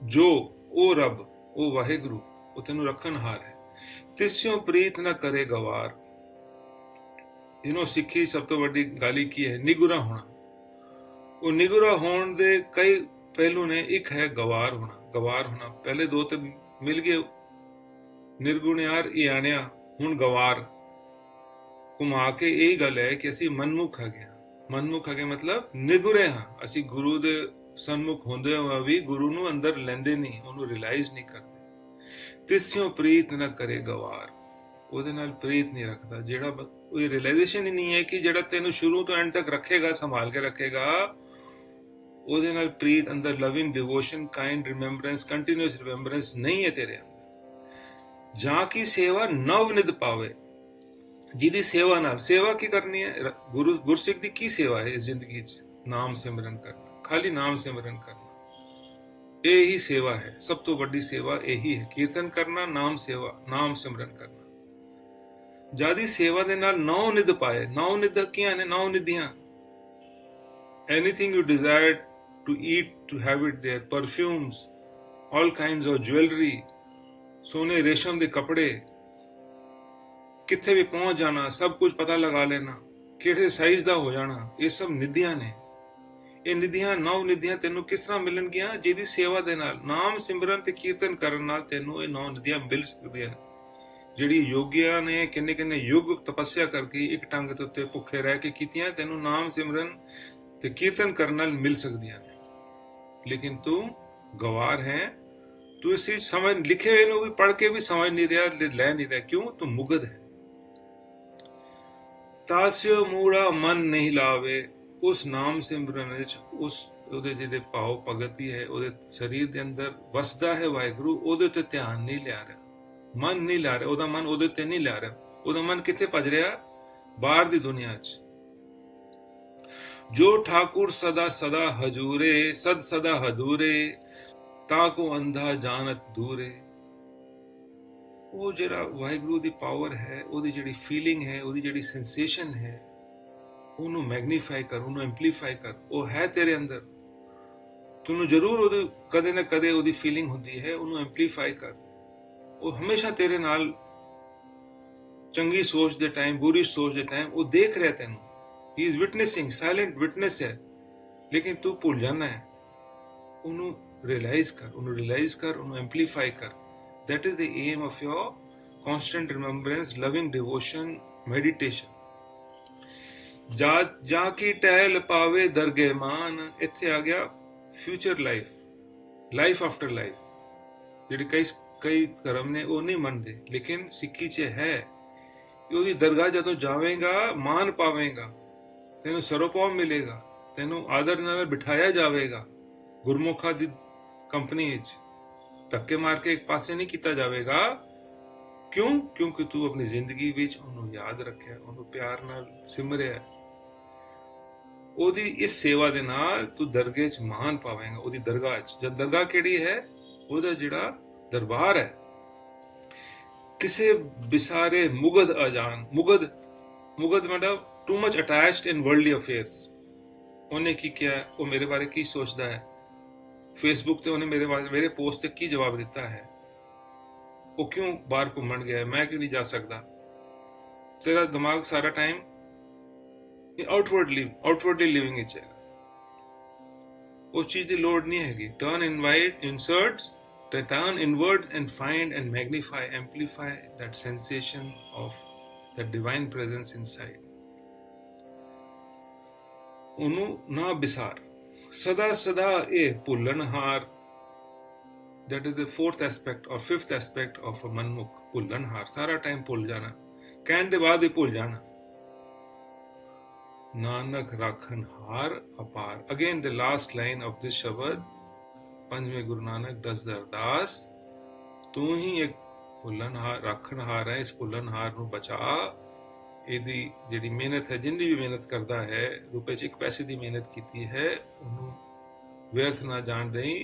ਜੋ ਉਹ ਰੱਬ, ਉਹ ਵਾਹਿਗੁਰੂ, ਉਹ ਤੈਨੂੰ ਰੱਖਣਹਾਰ ਹੈ। ਤਿਸਿਓ ਪ੍ਰੀਤ ਨਾ ਕਰੇ ਗਵਾਰ। ਸਿੱਖੀ ਸਭ ਤੋਂ ਵੱਡੀ ਗੱਲ ਕੀ ਹੈ? ਨਿਗੁਰਾ ਹੋਣਾ। ਉਹ ਨਿਗੁਰਾ ਹੋਣ ਦੇ ਕਈ ਪਹਿਲੂ ਨੇ। ਇੱਕ ਹੈ ਗਵਾਰ ਹੋਣਾ। ਗਵਾਰ ਹੋਣਾ, ਪਹਿਲੇ ਦੋ ਤੇ ਮਿਲ ਗਏ, ਨਿਰਗੁਣਿਆਰ ਇਆਣਿਆ, ਹੁਣ ਗਵਾਰ। ਘੁਮਾ ਕੇ ਇਹੀ ਗੱਲ ਹੈ ਕਿ ਅਸੀਂ ਮਨਮੁਖ ਆ ਗਏ। ਮਨਮੁਖ ਆ ਗਏ ਮਤਲਬ ਨਿਗੁਰੇ ਹਾਂ। ਅਸੀਂ ਗੁਰੂ ਦੇ ਸਨਮੁਖ ਹੁੰਦੇ ਹੋਇਆ ਵੀ ਗੁਰੂ ਨੂੰ ਅੰਦਰ ਲੈਂਦੇ ਨਹੀਂ, ਉਹਨੂੰ ਰਿਅਲਾਈਜ਼ ਨਹੀਂ ਕਰਦੇ। ਤਿਸਿਓ ਪ੍ਰੀਤ ਨਾ ਕਰੇ ਗਵਾਰ, ਉਹਦੇ ਨਾਲ ਪ੍ਰੀਤ ਨਹੀਂ ਰੱਖਦਾ। ਜਿਹੜਾ ਉਹ ਰਿਅਲਾਈਜ਼ੇਸ਼ਨ ਹੀ ਨਹੀਂ ਹੈ ਕਿ ਜਿਹੜਾ ਤੈਨੂੰ ਸ਼ੁਰੂ ਤੋਂ ਐਂਡ ਤੱਕ ਰੱਖੇਗਾ, ਸੰਭਾਲ ਕੇ ਰੱਖੇਗਾ, ਉਹਦੇ ਨਾਲ ਪ੍ਰੀਤ ਅੰਦਰ, loving devotion, kind remembrance, continuous remembrance ਨਹੀਂ ਹੈ ਤੇਰੇ ਅੰਦਰ। ਜਾਂ ਕੀ ਸੇਵਾ ਨਵ ਨਿਧ ਪਾਵੇ, ਜਿਹਦੀ ਸੇਵਾ ਨਾਲ, ਸੇਵਾ ਕੀ ਕਰਨੀ ਹੈ? ਗੁਰਸਿੱਖ ਦੀ ਕੀ ਸੇਵਾ ਹੈ ਇਸ ਜ਼ਿੰਦਗੀ 'ਚ? ਨਾਮ ਸਿਮਰਨ ਕਰਨਾ, ਖਾਲੀ ਨਾਮ ਸਿਮਰਨ ਕਰਨਾ, ਇਹ ਹੀ ਸੇਵਾ ਹੈ। ਸਭ ਤੋਂ ਵੱਡੀ ਸੇਵਾ ਇਹੀ ਹੈ, ਕੀਰਤਨ ਕਰਨਾ, ਨਾਮ ਸੇਵਾ, ਨਾਮ ਸਿਮਰਨ ਕਰਨਾ। ਜਿਆਦੀ ਸੇਵਾ ਦੇ ਨਾਲ ਨੌ ਨਿਧ ਪਾਏ। ਨੌ ਨਿਧ ਕੀਆਂ ਨੇ? ਨੌ ਨਿਧੀਆਂ, anything you desire to eat, to have it there, perfumes, all kinds of jewelry, सोने रेशम ਦੇ ਕੱਪੜੇ, ਕਿੱਥੇ ਵੀ ਪਹੁੰਚ ਜਾਣਾ, ਸਭ ਕੁਝ ਪਤਾ ਲਗਾ ਲੈਣਾ, ਕਿਹੜੇ ਸਾਈਜ਼ ਦਾ ਹੋ ਜਾਣਾ, ਇਹ ਸਭ ਨਿਧੀਆਂ ਨੇ। ਇਹ ਨਿਧੀਆਂ, ਨੌ ਨਿਧੀਆਂ ਤੈਨੂੰ ਕਿਸ ਤਰ੍ਹਾਂ ਮਿਲਣਗੀਆਂ? ਜਿਹਦੀ ਸੇਵਾ ਦੇ ਨਾਲ, ਨਾਮ ਸਿਮਰਨ ਤੇ ਕੀਰਤਨ ਕਰਨ ਨਾਲ ਤੈਨੂੰ ਇਹ ਨੌ ਨਿਧੀਆਂ ਮਿਲ ਸਕਦੀਆਂ ਨੇ। ਜਿਹੜੀ ਯੋਗੀਆਂ ਨੇ ਕਿੰਨੇ ਕਿੰਨੇ ਯੁੱਗ ਤਪੱਸਿਆ ਕਰਕੇ ਇੱਕ ਟੰਗ ਦੇ ਉੱਤੇ ਭੁੱਖੇ ਰਹਿ ਕੇ ਕੀਤੀਆਂ, ਤੈਨੂੰ ਨਾਮ ਸਿਮਰਨ ਤੇ ਕੀਰਤਨ ਕਰਨ ਨਾਲ ਮਿਲ ਸਕਦੀਆਂ ਨੇ। लेकिन तू गवार है, तू इसी समझ लिखे हुए ਨੂੰ ਵੀ ਪੜ੍ਹ ਕੇ ਵੀ ਸਮਝ ਨਹੀਂ ਰਿਹਾ, ਲੈ ਨਹੀਂ ਰਿਹਾ। ਕਿਉਂ? ਤੂੰ ਮੁਗਧ ਹੈ। ਤਾਸਿਓ ਮੂੜਾ ਮਨ ਨਹੀਂ ਲਾਵੇ, ਉਸ ਨਾਮ ਸਿਮਰਨ ਵਿੱਚ ਉਸ ਉਹਦੇ ਜਿਹਦੇ ਭਾਵ ਭਗਤੀ ਹੈ, ਉਹਦੇ ਸਰੀਰ ਦੇ ਅੰਦਰ ਵਸਦਾ ਹੈ ਵਾਹਿਗੁਰੂ, ਉਹਦੇ ਉੱਤੇ ਧਿਆਨ ਨਹੀਂ ਲਿਆ ਰਿਹਾ, ਮਨ ਨਹੀਂ ਲਾ ਰਿਹਾ, ਉਹਦਾ ਮਨ ਉਹਦੇ ਉੱਤੇ ਨਹੀਂ ਲਾ ਰਿਹਾ। ਉਹਦਾ ਮਨ ਕਿੱਥੇ ਭੱਜ ਰਿਹਾ? ਬਾਹਰ ਦੀ ਦੁਨੀਆ 'ਚ। ਜੋ ਠਾਕੁਰ ਸਦਾ ਸਦਾ ਹਜੂਰੇ, ਸਦ ਸਦਾ ਹਦੂਰੇ, ਤਾ ਕੋ ਅੰਧਾ ਜਾਣਤ ਦੂਰੇ। ਉਹ ਜਿਹੜਾ ਵਾਹਿਗੁਰੂ ਦੀ ਪਾਵਰ ਹੈ, ਉਹਦੀ ਜਿਹੜੀ ਫੀਲਿੰਗ ਹੈ, ਉਹਦੀ ਜਿਹੜੀ ਸੈਂਸੇਸ਼ਨ ਹੈ, ਉਹਨੂੰ ਮੈਗਨੀਫਾਈ ਕਰ, ਉਹਨੂੰ ਐਂਪਲੀਫਾਈ ਕਰ। ਉਹ ਹੈ ਤੇਰੇ ਅੰਦਰ, ਤੈਨੂੰ ਜ਼ਰੂਰ ਉਹਦੇ ਕਦੇ ਨਾ ਕਦੇ ਉਹਦੀ ਫੀਲਿੰਗ ਹੁੰਦੀ ਹੈ, ਉਹਨੂੰ ਐਂਪਲੀਫਾਈ ਕਰ। ਉਹ ਹਮੇਸ਼ਾ ਤੇਰੇ ਨਾਲ ਚੰਗੀ ਸੋਚ ਦੇ ਟਾਈਮ, ਬੁਰੀ ਸੋਚ ਦੇ ਟਾਈਮ ਉਹ ਦੇਖ ਰਿਹਾ ਤੈਨੂੰ। ਹੀ ਇਜ਼ ਵਿਟਨੈਸਿੰਗ, ਸਾਇਲੈਂਟ ਵਿਟਨੈਸ ਹੈ, ਲੇਕਿਨ ਤੂੰ ਭੁੱਲ ਜਾਣਾ ਹੈ। ਉਹਨੂੰ ਰਿਅਲਾਈਜ਼ ਕਰ, ਉਹਨੂੰ ਰਿਅਲਾਈਜ਼ ਕਰ, ਉਹਨੂੰ ਐਂਪਲੀਫਾਈ ਕਰ। That is the aim of your constant remembrance, loving devotion, meditation. ਜਾ ਕੀ ਟਹਿਲ ਪਾਵੇ ਦਰਗਹਿ ਮਾਨ। ਇੱਥੇ ਆ ਗਿਆ future life, life after life, ਜਿਹੜੇ ਕਈ ਧਰਮ ਨੇ ਉਹ ਨਹੀਂ ਮੰਨਦੇ, ਲੇਕਿਨ ਸਿੱਖੀ 'ਚ ਹੈ ਕਿ ਉਹਦੀ ਦਰਗਾਹ ਜਦੋਂ ਜਾਵੇਂਗਾ ਮਾਨ ਪਾਵੇਂਗਾ, ਤੈਨੂੰ ਸਰੋਪਾਵ ਮਿਲੇਗਾ, ਤੈਨੂੰ ਆਦਰ ਨਾਲ ਬਿਠਾਇਆ ਜਾਵੇਗਾ ਗੁਰਮੁਖਾਂ ਦੀ ਕੰਪਨੀ ਵਿੱਚ। ਧੱਕੇ ਮਾਰ ਕੇ ਇੱਕ ਪਾਸੇ ਨਹੀਂ ਕੀਤਾ ਜਾਵੇਗਾ। ਕਿਉਂ? ਕਿਉਂਕਿ ਤੂੰ ਆਪਣੀ ਜ਼ਿੰਦਗੀ ਵਿੱਚ ਉਹਨੂੰ ਯਾਦ ਰੱਖਿਆ, ਉਹਨੂੰ ਪਿਆਰ ਨਾਲ ਸਿਮਰਿਆ। ਉਹਦੀ ਇਸ ਸੇਵਾ ਦੇ ਨਾਲ ਤੂੰ ਦਰਗਾਹ 'ਚ ਮਾਨ ਪਾਵੇਂਗਾ, ਉਹਦੀ ਦਰਗਾਹ 'ਚ। ਜਦ ਦਰਗਾਹ ਕਿਹੜੀ ਹੈ? ਉਹਦਾ ਜਿਹੜਾ ਦਰਬਾਰ ਹੈ। ਕਿਸੇ ਵਿਸਾਰੇ ਮੁਗਧ ਅਜਾਨ। ਮੁਗਧ ਮਤਲਬ ਟੂ ਮਚ ਅਟੈਚਡ ਇਨ ਵਰਲਡਲੀ ਅਫੇਅਰਸ। ਉਹਨੇ ਕੀ ਕਿਹਾ? ਉਹ ਮੇਰੇ ਬਾਰੇ ਕੀ ਸੋਚਦਾ ਹੈ? ਫੇਸਬੁੱਕ ਤੇ ਉਹਨੇ ਮੇਰੇ ਪੋਸਟ ਤੇ ਕੀ ਜਵਾਬ ਦਿੱਤਾ ਹੈ? ਉਹ ਕਿਉਂ ਬਾਹਰ ਘੁੰਮਣ ਗਿਆ ਹੈ? ਮੈਂ ਕਿਉਂ ਨਹੀਂ ਜਾ ਸਕਦਾ? ਤੇਰਾ ਦਿਮਾਗ ਸਾਰਾ ਟਾਈਮ ਆਊਟਵਰਡਲੀ ਲਿਵਿੰਗ ਵਿੱਚ ਹੈ। ਉਸ ਚੀਜ਼ ਦੀ ਲੋੜ ਨਹੀਂ ਹੈਗੀ। Turn inwards and find and magnify, amplify that sensation of that divine presence inside. ਉਹਨੂੰ ਨਾ ਵਿਸਾਰ। ਸਦਾ ਸਦਾ ਇਹ ਭੁੱਲਣਹਾਰ। That is the fourth aspect or fifth aspect of a ਮਨਮੁਖ। ਭੁੱਲਣਹਾਰ, ਸਾਰਾ ਟਾਈਮ ਭੁੱਲ ਜਾਣਾ, ਕਹਿਣ ਦੇ ਬਾਅਦ ਹੀ ਭੁੱਲ ਜਾਣਾ। ਨਾਨਕ ਰਾਖਣਹਾਰ ਅਪਾਰ। Again the last line of this ਸ਼ਬਦ, ਪੰਜਵੇਂ ਗੁਰੂ ਨਾਨਕ ਦੱਸਦਾ ਅਰਦਾਸ, ਤੂੰ ਹੀ ਇੱਕ ਭੁੱਲਣਹਾਰ ਰਾਖਣਹਾਰ ਹੈ। ਇਸ ਭੁੱਲਣਹਾਰ ਨੂੰ ਬਚਾ। ਇਹਦੀ ਜਿਹੜੀ ਮਿਹਨਤ ਹੈ, ਜਿੰਨੀ ਵੀ ਮਿਹਨਤ ਕਰਦਾ ਹੈ, ਰੁਪਏ 'ਚ ਇੱਕ ਪੈਸੇ ਦੀ ਮਿਹਨਤ ਕੀਤੀ ਹੈ, ਉਹਨੂੰ ਵਿਅਰਥ ਨਾ ਜਾਣ ਦੇਈ।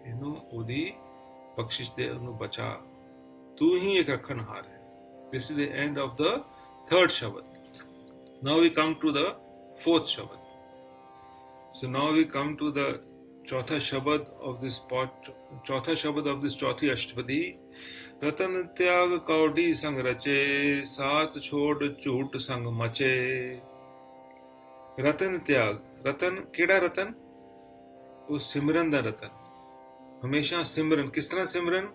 ਇਹਨੂੰ ਉਹਦੀ ਬਖਸ਼ਿਸ਼ ਦੇ, ਉਹਨੂੰ ਬਚਾ। ਤੂੰ ਹੀ ਇੱਕ ਰੱਖਣਹਾਰ ਹੈ। This is the end of the third Shabad. Now we come to the fourth Shabad. So now we come to the चौथा शब्द of this चौथी अष्टपदी। रतन त्याग कौड़ी संग रचे, साथ छोड़ झूठ संग मचे। रतन त्याग। रतन ਕਿਹੜਾ ਰਤਨ? ਉਹ ਸਿਮਰਨ ਦਾ ਰਤਨ। ਹਮੇਸ਼ਾ ਸਿਮਰਨ। ਕਿਸ ਤਰ੍ਹਾਂ ਸਿਮਰਨ?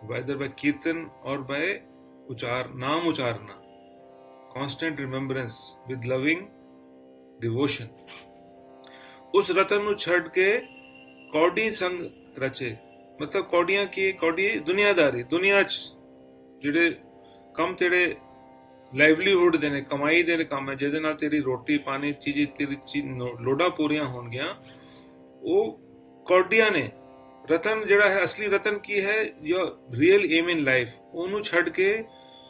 whether by kirtan or by ਨਾਮ ਉਚਾਰਨਾ। constant remembrance with loving devotion। ਉਸ ਰਤਨ ਨੂੰ ਛੱਡ ਕੇ ਕੌਡੀ ਸੰਗ ਰਚੇ। ਮਤਲਬ ਕੌਡੀਆਂ ਕੀ? ਕੌਡੀ ਦੁਨੀਆਦਾਰੀ। ਦੁਨੀਆ 'ਚ ਜਿਹੜੇ ਕੰਮ ਤੇਰੇ ਲਾਈਵਲੀਹੁੱਡ ਦੇ ਨੇ, ਕਮਾਈ ਦੇ ਕੰਮ ਹੈ, ਜਿਹਦੇ ਨਾਲ ਤੇਰੀ ਰੋਟੀ ਪਾਣੀ ਤੇਰੀ ਲੋੜਾਂ ਪੂਰੀਆਂ ਹੋਣਗੀਆਂ, ਉਹ ਕੌਡੀਆਂ ਨੇ। ਰਤਨ ਜਿਹੜਾ ਹੈ, ਅਸਲੀ ਰਤਨ ਕੀ ਹੈ? Your real aim in life. ਉਹਨੂੰ ਛੱਡ ਕੇ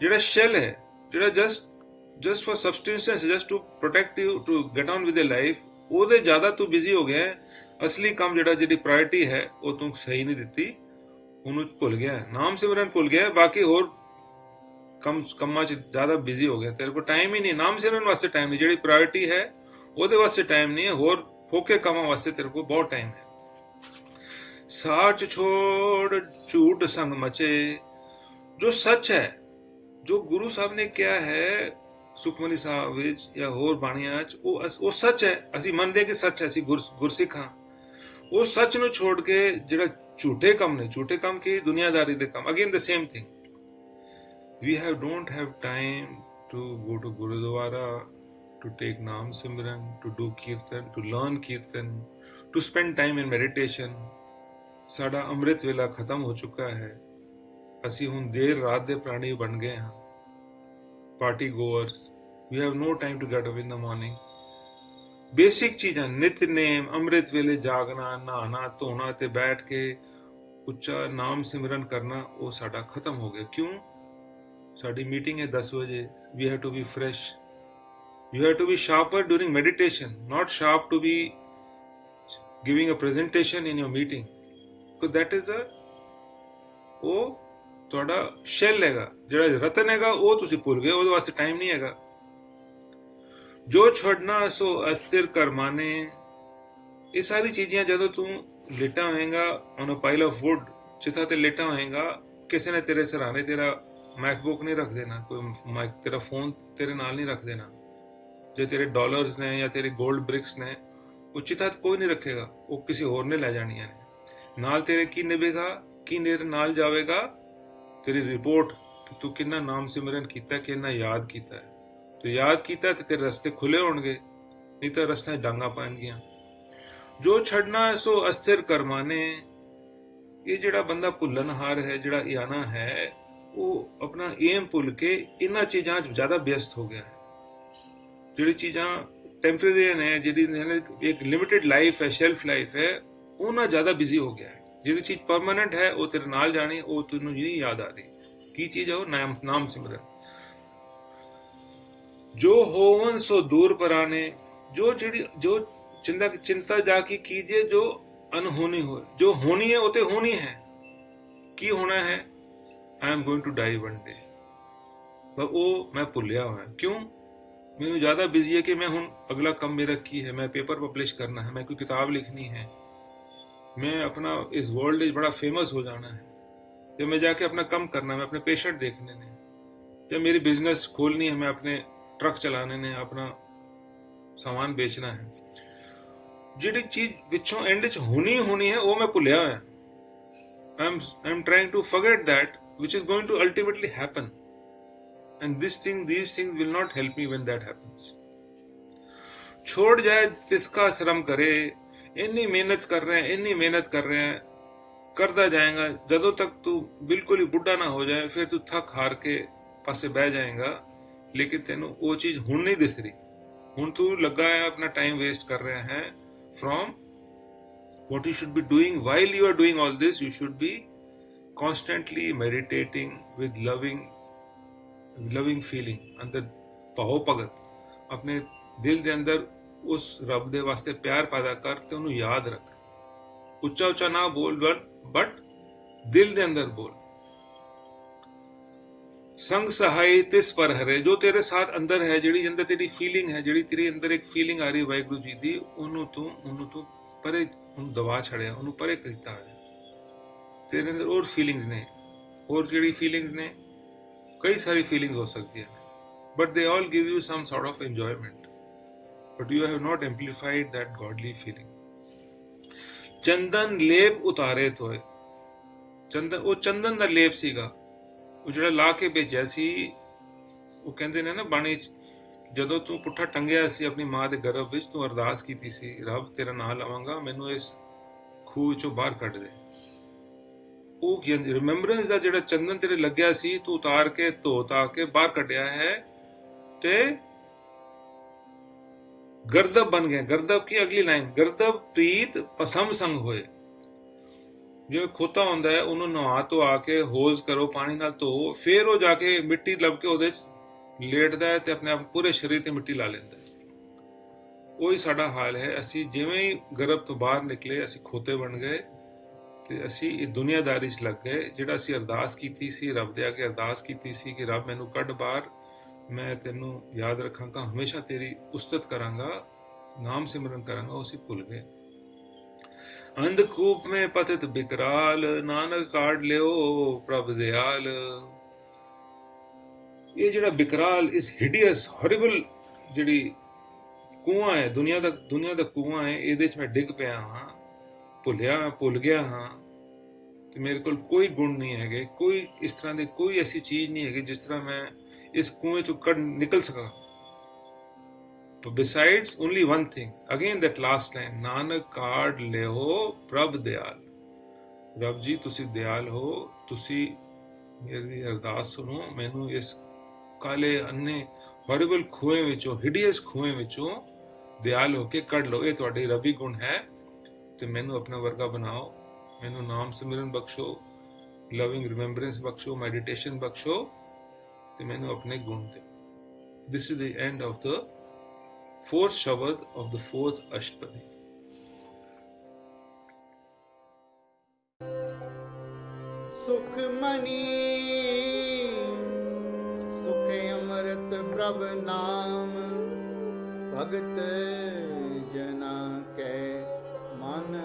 ਜਿਹੜਾ ਸ਼ੈਲ ਹੈ, ਜਿਹੜਾ just for substance, just to protect you, to get on with life, ਉਹਦੇ ਜ਼ਿਆਦਾ ਤੂੰ ਬਿਜ਼ੀ ਹੋ ਗਿਆ। ਅਸਲੀ ਕੰਮ ਜਿਹੜੀ ਪ੍ਰਾਇੋਰਟੀ ਹੈ, ਉਹ ਤੂੰ ਸਹੀ ਨਹੀਂ ਦਿੱਤੀ, ਉਹਨੂੰ ਭੁੱਲ ਗਿਆ। ਨਾਮ ਸਿਮਰਨ ਭੁੱਲ ਗਿਆ। ਬਾਕੀ ਹੋਰ ਕੰਮਾਂ 'ਚ ਜ਼ਿਆਦਾ ਬਿਜ਼ੀ ਹੋ ਗਿਆ। ਤੇਰੇ ਕੋਲ ਟਾਈਮ ਹੀ ਨਹੀਂ। ਨਾਮ ਸਿਮਰਨ ਵਾਸਤੇ ਟਾਈਮ ਨਹੀਂ। ਜਿਹੜੀ ਪ੍ਰਾਇੋਰਟੀ ਹੈ ਉਹਦੇ ਵਾਸਤੇ ਟਾਈਮ ਨਹੀਂ ਹੈ। ਹੋਰ ਫੋਕੇ ਕੰਮਾਂ ਵਾਸਤੇ ਤੇਰੇ ਕੋਲ ਬਹੁਤ ਟਾਈਮ ਹੈ। ਸਾਚ ਛੋੜ ਝੂਠ ਸੰਗ ਮਚੇ। ਜੋ ਸੱਚ ਹੈ, ਜੋ ਗੁਰੂ ਸਾਹਿਬ ਨੇ ਕਿਹਾ ਹੈ ਸੁਖਮਨੀ ਸਾਹਿਬ ਵਿੱਚ ਜਾਂ ਹੋਰ ਬਾਣੀਆਂ 'ਚ, ਉਹ ਸੱਚ ਹੈ। ਅਸੀਂ ਮੰਨਦੇ ਕਿ ਸੱਚ ਹੈ, ਅਸੀਂ ਗੁਰਸਿੱਖ ਹਾਂ। ਉਹ ਸੱਚ ਨੂੰ ਛੋੜ ਕੇ ਜਿਹੜਾ ਝੂਠੇ ਕੰਮ ਨੇ, ਝੂਠੇ ਕੰਮ ਕੀ? ਦੁਨੀਆਦਾਰੀ ਦੇ ਕੰਮ। Again the same thing. We don't have time to go to Gurudwara, to take Naam Simran, to do Kirtan, to learn Kirtan, to spend time in meditation. ਸਾਡਾ ਅੰਮ੍ਰਿਤ ਵੇਲਾ ਖਤਮ ਹੋ ਚੁੱਕਾ ਹੈ। ਅਸੀਂ ਹੁਣ ਦੇਰ ਰਾਤ ਦੇ ਪ੍ਰਾਣੀ ਬਣ ਗਏ ਹਾਂ, party ਗੋਅਰਸ। We have no time to get up in the morning. Basic ਚੀਜ਼ਾਂ, ਨਿਤਨੇਮ, ਅੰਮ੍ਰਿਤ ਵੇਲੇ ਜਾਗਣਾ, ਨਹਾਣਾ ਧੋਣਾ ਤੇ ਬੈਠ ਕੇ ਉੱਚਾ ਨਾਮ ਸਿਮਰਨ ਕਰਨਾ, ਉਹ ਸਾਡਾ ਖਤਮ ਹੋ ਗਿਆ। ਕਿਉਂ? ਸਾਡੀ ਮੀਟਿੰਗ ਹੈ 10 ਵਜੇ। We have to be fresh. You have to be sharper during meditation, not sharp to be giving a presentation in your meeting. Because that is ਉਹ ਤੁਹਾਡਾ ਸ਼ੈਲ ਹੈਗਾ, ਜਿਹੜਾ ਰਤਨ ਹੈਗਾ ਉਹ ਤੁਸੀਂ ਭੁੱਲ ਗਏ, ਉਹਦੇ ਵਾਸਤੇ ਟਾਈਮ ਨਹੀਂ ਹੈਗਾ। ਜੋ ਛੱਡਣਾ ਸੋ ਅਸਥਿਰ ਕਰਮਾਨੇ, ਇਹ ਸਾਰੀ ਚੀਜ਼ਾਂ ਜਦੋਂ ਤੂੰ ਲੇਟਾ ਹੋਏਗਾ on a pile of wood, ਚਿਤਾ ਤੇ ਲੇਟਾ ਹੋਏਗਾ, ਕਿਸੇ ਨੇ ਤੇਰੇ ਸਰਾਣੇ ਤੇਰਾ ਮੈਕਬੁੱਕ ਨਹੀਂ ਰੱਖ ਦੇਣਾ, ਕੋਈ ਤੇਰਾ ਫੋਨ ਤੇਰੇ ਨਾਲ ਨਹੀਂ ਰੱਖ ਦੇਣਾ। ਜੇ ਤੇਰੇ ਡਾਲਰਸ ਨੇ ਜਾਂ ਤੇਰੇ 골ਡ ਬ੍ਰਿਕਸ ਨੇ, ਉਹ ਚਿਤਾ ਕੋਈ ਨਹੀਂ ਰੱਖੇਗਾ, ਉਹ ਕਿਸੇ ਹੋਰ ਨੇ ਲੈ ਜਾਣੀਆਂ ਨੇ। ਨਾਲ ਤੇਰੇ ਕੀ ਨਿਭੇਗਾ, ਕੀ ਤੇਰੇ ਨਾਲ ਜਾਵੇਗਾ? ਤੇਰੀ ਰਿਪੋਰਟ ਕਿ ਤੂੰ ਕਿੰਨਾ ਨਾਮ ਸਿਮਰਨ ਕੀਤਾ, ਕਿੰਨਾ ਯਾਦ ਕੀਤਾ ਹੈ। ਤੂੰ ਯਾਦ ਕੀਤਾ ਤੇ ਤੇਰੇ ਰਸਤੇ ਖੁੱਲੇ ਹੋਣਗੇ, ਨਹੀਂ ਤਾਂ ਰਸਤੇ ਡਾਂਗਾ ਪੈਣਗੀਆਂ। ਜੋ ਛੱਡਣਾ ਸੋ ਅਸਥਿਰ ਕਰਮਾਨੇ, ਇਹ ਜਿਹੜਾ ਬੰਦਾ ਭੁੱਲਣਹਾਰ ਹੈ, ਜਿਹੜਾ ਇਆਨਾ ਹੈ, ਉਹ ਆਪਣਾ ਏਮ ਭੁੱਲ ਕੇ ਇਹਨਾਂ ਚੀਜ਼ਾਂ 'ਚ ਜ਼ਿਆਦਾ ਵਿਅਸਤ ਹੋ ਗਿਆ ਹੈ। ਜਿਹੜੀ ਚੀਜ਼ਾਂ ਟੈਂਪਰੇਰੀ ਨੇ, ਜਿਹੜੀ ਇੱਕ ਲਿਮਿਟਡ ਲਾਈਫ ਹੈ, ਸ਼ੈਲਫ ਲਾਈਫ ਹੈ, ਉਹਨਾਂ ਜ਼ਿਆਦਾ ਬਿਜ਼ੀ ਹੋ ਗਿਆ ਹੈ। ਜਿਹੜੀ ਚੀਜ਼ ਪਰਮਾਨੈਂਟ ਹੈ ਉਹ ਤੇਰੇ ਨਾਲ ਜਾਣੀ, ਉਹ ਤੈਨੂੰ ਨਹੀਂ ਯਾਦ ਆ ਰਹੀ। ਕੀ ਚੀਜ਼ ਹੈ ਉਹ? ਨਾਮ ਸਿਮਰਨ। ਜੋ ਹੋਵਨ ਸੋ ਦੂਰ ਪਰਾਨੇ, ਜੋ चिंता जाकी कीजिए जो अनहोनी हो। जो होनी है वो तो होनी है। की होना है? I am going to die one day. पर वो मैं भुलिया हुआ। क्यों? मैंने ज्यादा बिजी है कि मैं हुण अगला कम मेरा की है, मैं पेपर पब्लिश करना है, मैं कोई किताब लिखनी है, मैं अपना इस वर्ल्ड में बड़ा फेमस हो जाना है, या मैं जाके अपना कम करना है, मैं अपने पेशेंट देखने ने, या मेरी बिजनेस खोलनी है, मैं अपने ट्रक चलाने ने, अपना सामान बेचना है। ਜਿਹੜੀ ਚੀਜ਼ ਵਿੱਚੋਂ ਐਂਡ 'ਚ ਹੋਣੀ ਹੈ ਉਹ ਮੈਂ ਭੁੱਲਿਆ ਹੋਇਆ। I am trying to forget that which is going to ultimately happen, and these things will not help me when that happens. छोड़ जाए तिसका श्रम करे, ਇੰਨੀ ਮਿਹਨਤ ਕਰ ਰਿਹਾ ਹੈ, ਕਰਦਾ ਜਾਏਗਾ ਜਦੋਂ ਤੱਕ ਤੂੰ ਬਿਲਕੁਲ ਹੀ ਬੁੱਢਾ ਨਾ ਹੋ ਜਾਏ, ਫਿਰ ਤੂੰ ਥੱਕ ਹਾਰ ਕੇ ਪਾਸੇ ਬਹਿ ਜਾਏਗਾ, ਲੇਕਿਨ ਤੈਨੂੰ ਉਹ ਚੀਜ਼ ਹੁਣ ਨਹੀਂ ਦਿਸ ਰਹੀ। ਹੁਣ ਤੂੰ ਲੱਗਾ ਹੈ ਆਪਣਾ ਟਾਈਮ ਵੇਸਟ ਕਰ ਰਿਹਾ ਹੈ from what you should be doing. While you are doing all this, you should be constantly meditating with loving feeling, अंदर भाव भगत, अपने दिल दे अंदर उस रब दे वास्ते प्यार पैदा कर ते उन्हें याद रख। उच्चा ना बोल, बट दिल दे अंदर बोल। संग सहाय तिस पर हरे, जो तेरे साथ अंदर है, ਜਿਹੜੀ ਅੰਦਰ ਤੇਰੀ ਫੀਲਿੰਗ ਹੈ, ਜਿਹੜੀ ਤੇਰੇ ਅੰਦਰ ਇੱਕ ਫੀਲਿੰਗ ਆ ਰਹੀ ਵਾਹਿਗੁਰੂ ਜੀ ਦੀ, ਉਹਨੂੰ ਤੂੰ ਪਰੇ ਉਹਨੂੰ ਦਬਾ ਛੜਿਆ, ਉਹਨੂੰ ਪਰੇ ਕੀਤਾ ਹੈ। ਤੇਰੇ ਅੰਦਰ ਹੋਰ ਫੀਲਿੰਗਸ ਨੇ, ਹੋਰ ਜਿਹੜੀ ਫੀਲਿੰਗਸ ਨੇ, ਕਈ ਸਾਰੀ ਫੀਲਿੰਗਸ ਹੋ ਸਕਦੀਆਂ ਨੇ, but they all give you some sort of enjoyment, but you have not amplified that godly feeling. ਚੰਦਨ ਲੇਪ ਉਤਾਰੇ ਤੋਏ, ਉਹ ਚੰਦਨ ਦਾ ਲੇਪ ਸੀਗਾ, ਉਹ ਜਿਹੜਾ ਲਾ ਕੇ ਭੇਜਿਆ ਸੀ। ਉਹ ਕਹਿੰਦੇ ਨੇ ਨਾ ਬਾਣੀ 'ਚ, ਜਦੋਂ ਤੂੰ ਪੁੱਠਾ ਟੰਗਿਆ ਸੀ ਆਪਣੀ ਮਾਂ ਦੇ ਗਰਭ ਵਿੱਚ, ਤੂੰ ਅਰਦਾਸ ਕੀਤੀ ਸੀ, ਰੱਬ ਤੇਰਾ ਨਾਂ ਲਵਾਂਗਾ, ਮੈਨੂੰ ਇਸ ਖੂਹ 'ਚੋਂ ਬਾਹਰ ਕੱਢ ਦੇ। ਉਹ ਰਿਮੈਂਬਰੈਂਸ ਦਾ ਜਿਹੜਾ ਚੰਦਨ ਤੇਰੇ ਲੱਗਿਆ ਸੀ, ਤੂੰ ਉਤਾਰ ਕੇ ਧੋ ਕੇ ਬਾਹਰ ਕੱਢਿਆ ਹੈ, ਤੇ ਗਰਦਬ ਬਣ ਗਿਆ। ਗਰਦਬ ਕੀ ਅਗਲੀ ਲਾਈਨ, ਗਰਦਬ ਪ੍ਰੀਤ ਪਸਮ ਸੰਗ ਹੋਏ। ਜਿਵੇਂ ਖੋਤਾ ਹੁੰਦਾ ਹੈ, ਉਹਨੂੰ ਨਹਾ ਧੋਆ ਕੇ ਹੋਜ਼ ਕਰੋ, ਪਾਣੀ ਨਾਲ ਧੋ, ਫਿਰ ਉਹ ਜਾ ਕੇ ਮਿੱਟੀ ਲੱਭ ਕੇ ਉਹਦੇ 'ਚ ਲੇਟਦਾ ਹੈ ਤੇ ਆਪਣੇ ਆਪ ਪੂਰੇ ਸਰੀਰ ਤੇ ਮਿੱਟੀ ਲਾ ਲੈਂਦਾ ਹੈ। ਉਹੀ ਸਾਡਾ ਹਾਲ ਹੈ। ਅਸੀਂ ਜਿਵੇਂ ਹੀ ਗਰਭ ਤੋਂ ਬਾਹਰ ਨਿਕਲੇ, ਅਸੀਂ ਖੋਤੇ ਬਣ ਗਏ ਤੇ ਅਸੀਂ ਇਹ ਦੁਨੀਆਦਾਰੀ 'ਚ ਲੱਗ ਗਏ। ਜਿਹੜਾ ਅਸੀਂ ਅਰਦਾਸ ਕੀਤੀ ਸੀ, ਰੱਬ ਦੇ ਅੱਗੇ ਅਰਦਾਸ ਕੀਤੀ ਸੀ ਕਿ ਰੱਬ ਮੈਨੂੰ ਕੱਢ ਬਾਹਰ, ਮੈਂ ਤੈਨੂੰ ਯਾਦ ਰੱਖਾਂਗਾ, ਹਮੇਸ਼ਾ ਤੇਰੀ ਉਸਤਤ ਕਰਾਂਗਾ, ਨਾਮ ਸਿਮਰਨ ਕਰਾਂਗਾ, ਉਹ ਅਸੀਂ ਭੁੱਲ ਗਏ। ਅੰਧਕੂਪ में पतित बिकराल, नानक काढ़ लियो प्रभ दयाल। ये ਜਿਹੜਾ ਬਿਕਰਾਲ, ਇਸ ਹਿਡੀਅਸ ਹੌਰੀਬਲ ਜਿਹੜੀ ਕੂਆ ਹੈ, ਦੁਨੀਆ ਦਾ ਕੂਆ ਹੈ, ਇਹਦੇ 'ਚ ਮੈਂ ਡਿੱਗ ਪਿਆ ਹਾਂ, ਭੁੱਲ ਗਿਆ ਹਾਂ ਤੇ ਮੇਰੇ ਕੋਲ ਕੋਈ ਗੁਣ ਨਹੀਂ ਹੈਗੇ, ਕੋਈ ਇਸ ਤਰ੍ਹਾਂ ਦੀ ਕੋਈ ਐਸੀ ਚੀਜ਼ ਨਹੀਂ ਹੈਗੀ ਜਿਸ ਤਰ੍ਹਾਂ ਮੈਂ ਇਸ ਕੂਏ 'ਚੋਂ ਨਿਕਲ ਸਕਾਂ। But besides, only one thing. Again, that last line, Nanak card leho prabh dayal. ਰੱਬ ਜੀ ਤੁਸੀਂ ਦਿਆਲ ਹੋ, ਤੁਸੀਂ ਮੇਰੀ ਅਰਦਾਸ ਸੁਣੋ, ਮੈਨੂੰ ਇਸ ਕਾਲੇ ਅੰਨੇ ਹੌਰੀਬਲ ਖੂਏ ਵਿੱਚੋਂ, ਹਿਡੀਅਸ ਖੂਏ ਵਿੱਚੋਂ ਦਿਆਲ ਹੋ ਕੇ ਕੱਢ ਲਓ। ਇਹ ਤੁਹਾਡੀ ਰੱਬੀ ਗੁਣ ਹੈ ਤੇ ਮੈਨੂੰ ਆਪਣਾ ਵਰਗਾ ਬਣਾਓ, ਮੈਨੂੰ ਨਾਮ ਸਿਮਰਨ ਬਖਸ਼ੋ, ਲਵਿੰਗ ਰਿਮੈਂਬਰੈਂਸ ਬਖਸ਼ੋ, ਮੈਡੀਟੇਸ਼ਨ ਬਖਸ਼ੋ ਤੇ ਮੈਨੂੰ ਆਪਣੇ ਗੁਣ ਦਿਓ। This is the end of the fourth Shabad of the fourth Ashtapadi. Sukhmani ਸੁਖ ਅੰਮ੍ਰਿਤ ਪ੍ਰਭ ਨਾਮ, ਭਗਤ ਜਨਾ ਕੈ ਮਨ